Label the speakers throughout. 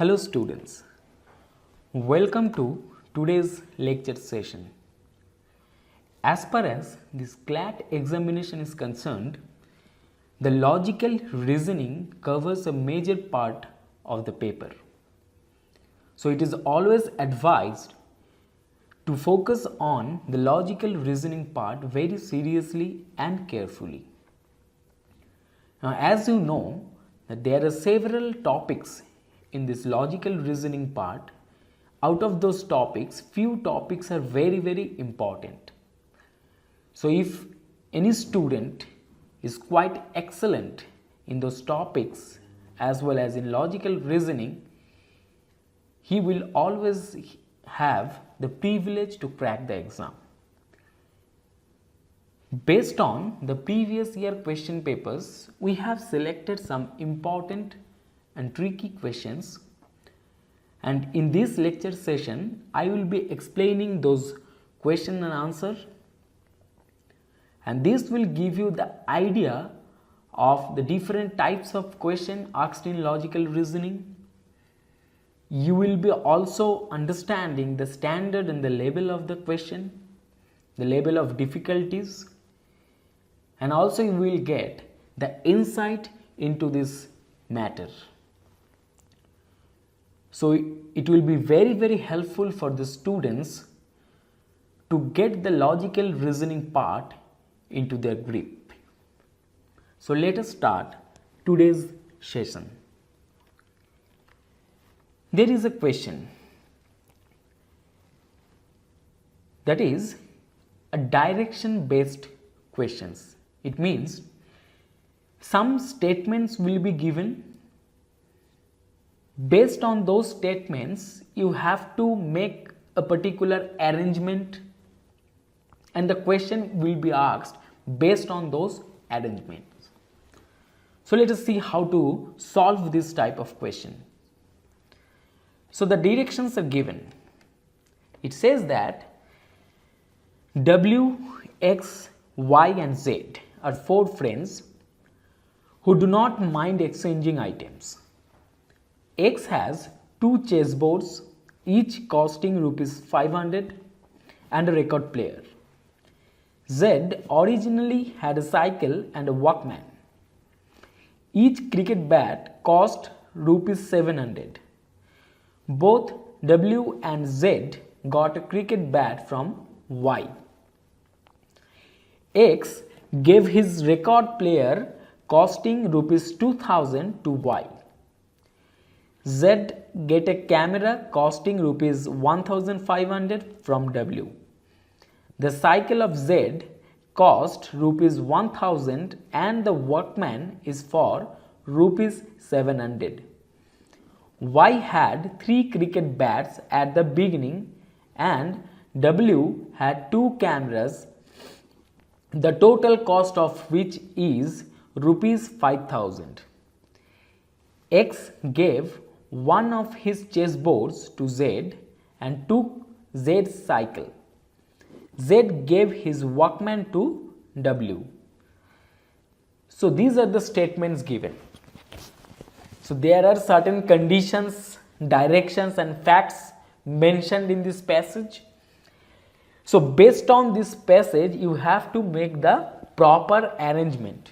Speaker 1: Hello students, welcome to today's lecture session. As far as this CLAT examination is concerned, the logical reasoning covers a major part of the paper. So it is always advised to focus on the logical reasoning part very seriously and carefully. Now, as you know, that there are several topics in this logical reasoning part. Out of those topics, few topics are very important. So if any student is quite excellent in those topics as well as in logical reasoning, he will always have the privilege to crack the exam. Based on the previous year question papers, we have selected some important and tricky questions, and in this lecture session I will be explaining those question and answer, and this will give you the idea of the different types of question asked in logical reasoning. You will be also understanding the standard and the level of the question, the level of difficulties, and also you will get the insight into this matter. So it will be very helpful for the students to get the logical reasoning part into their grip. So let us start today's session. There is a question that is a direction based questions. It means some statements will be given. Based on those statements, you have to make a particular arrangement, and the question will be asked based on those arrangements. So let us see how to solve this type of question. So the directions are given. It says that W, X, Y and Z are four friends who do not mind exchanging items. X has two chessboards, each costing rupees 500 and a record player. Z originally had a cycle and a Walkman. Each cricket bat cost rupees 700. Both W and Z got a cricket bat from Y. X gave his record player costing rupees 2000 to Y. Z get a camera costing rupees 1500 from W. The cycle of Z cost rupees 1000 and the Walkman is for rupees 700. Y had 3 cricket bats at the beginning and W had 2 cameras, the total cost of which is rupees 5000. X gave one of his chessboards to Z and took Z's cycle. Z gave his Walkman to W. So these are the statements given. So there are certain conditions, directions and facts mentioned in this passage. So based on this passage, you have to make the proper arrangement.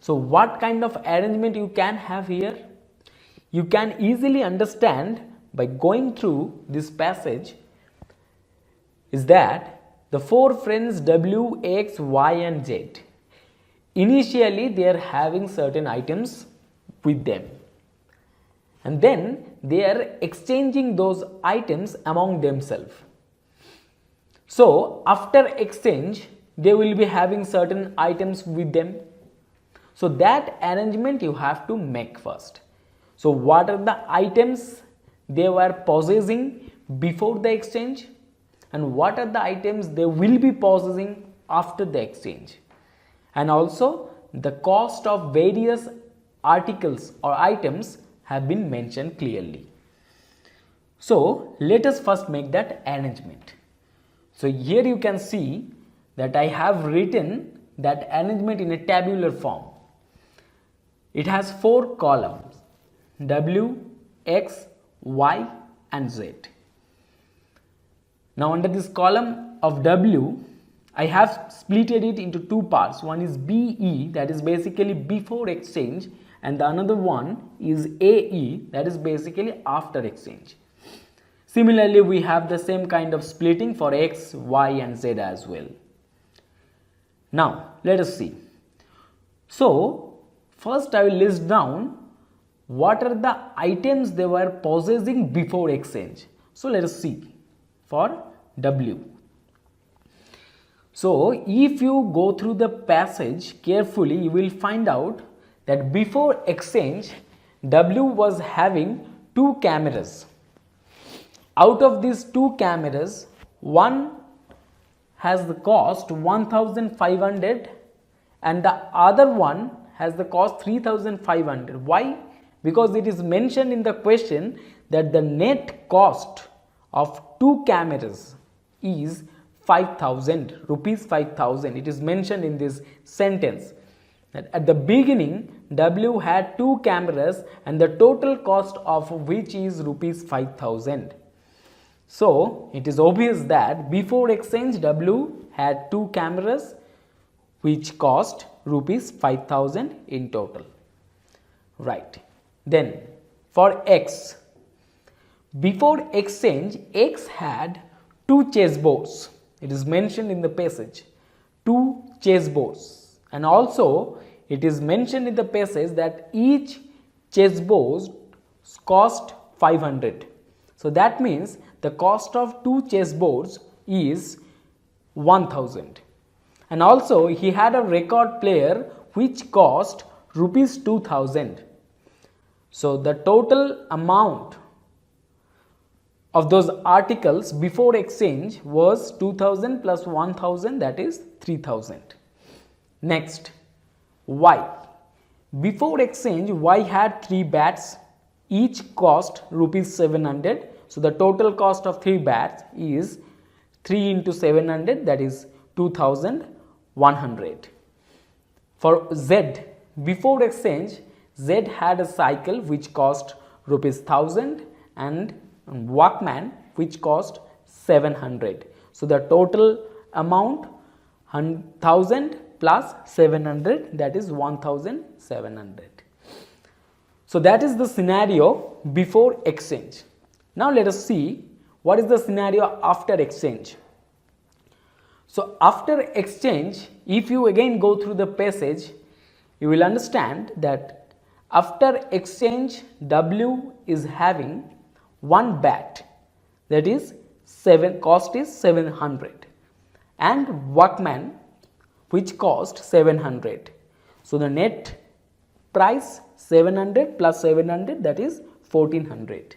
Speaker 1: So what kind of arrangement you can have here? You can easily understand by going through this passage is that the four friends W, X, Y and Z, initially they are having certain items with them, and then they are exchanging those items among themselves. So after exchange, they will be having certain items with them. So that arrangement you have to make first. So what are the items they were possessing before the exchange, and what are the items they will be possessing after the exchange, and also the cost of various articles or items have been mentioned clearly. So let us first make that arrangement. So here you can see that I have written that arrangement in a tabular form. It has 4 columns: W, X, Y and Z. Now under this column of W, I have splitted it into two parts. One is BE, that is basically before exchange, and the another one is AE, that is basically after exchange. Similarly, we have the same kind of splitting for X, Y and Z as well. Now, let us see. So, first I will list down what are the items they were possessing before exchange. So, let us see for W. So, if you go through the passage carefully, you will find out that before exchange, W was having two cameras. Out of these two cameras, one has the cost 1500 and the other one has the cost 3500. Why? Because it is mentioned in the question that the net cost of two cameras is 5000 rupees 5000. It is mentioned in this sentence that at the beginning W had two cameras and the total cost of which is rupees 5000. So, it is obvious that before exchange W had two cameras which cost rupees 5000 in total. Right. Then for X, before exchange X had two chessboards. It is mentioned in the passage, two chessboards, and also it is mentioned in the passage that each chessboard cost 500. So that means the cost of two chessboards is 1000. And also he had a record player which cost rupees 2000. So the total amount of those articles before exchange was 2000 plus 1000, that is 3000. Next, Y. Before exchange Y had three bats, each cost rupees 700. So the total cost of three bats is 3 into 700, that is 2100. For Z, before exchange Z had a cycle which cost rupees 1000 and Walkman which cost 700. So the total amount 1000 plus 700, that is 1700. So that is the scenario before exchange. Now let us see what is the scenario after exchange. So after exchange, if you again go through the passage, you will understand that after exchange W is having one bat, that is cost is 700, and Walkman which cost 700. So the net price 700 plus 700, that is 1400.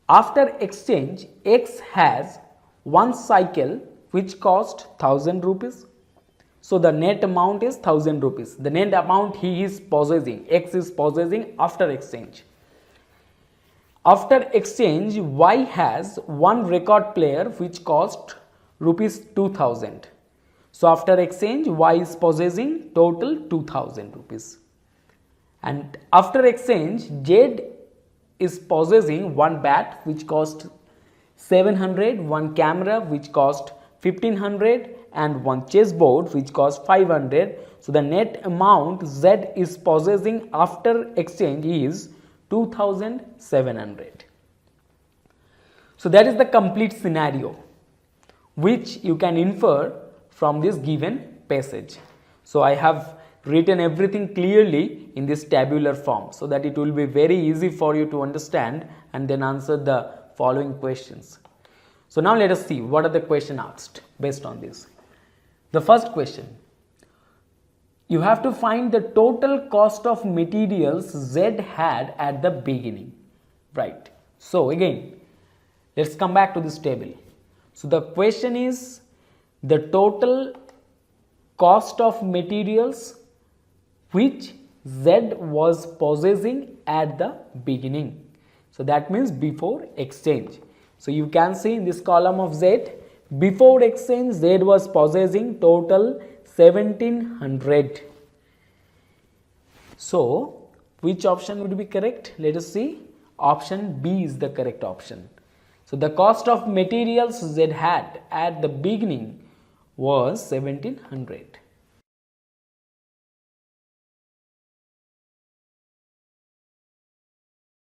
Speaker 1: After exchange X has one cycle which cost 1000 rupees. So the net amount is 1000 rupees. The net amount he is possessing, X is possessing after exchange. After exchange Y has one record player which cost rupees 2000. So after exchange Y is possessing total 2000 rupees. And after exchange Z is possessing one bat which cost 700, one camera which cost 1500 and one chessboard which cost 500. So the net amount Z is possessing after exchange is 2700. So that is the complete scenario which you can infer from this given passage. So I have written everything clearly in this tabular form so that it will be very easy for you to understand and then answer the following questions. So now let us see what are the questions asked based on this. The first question, you have to find the total cost of materials Z had at the beginning, right? So again, let's come back to this table. So the question is the total cost of materials which Z was possessing at the beginning. So that means before exchange. So you can see in this column of Z, before exchange Z was possessing total 1700. So which option would be correct? Let us see. Option B is the correct option. So the cost of materials Z had at the beginning was 1700.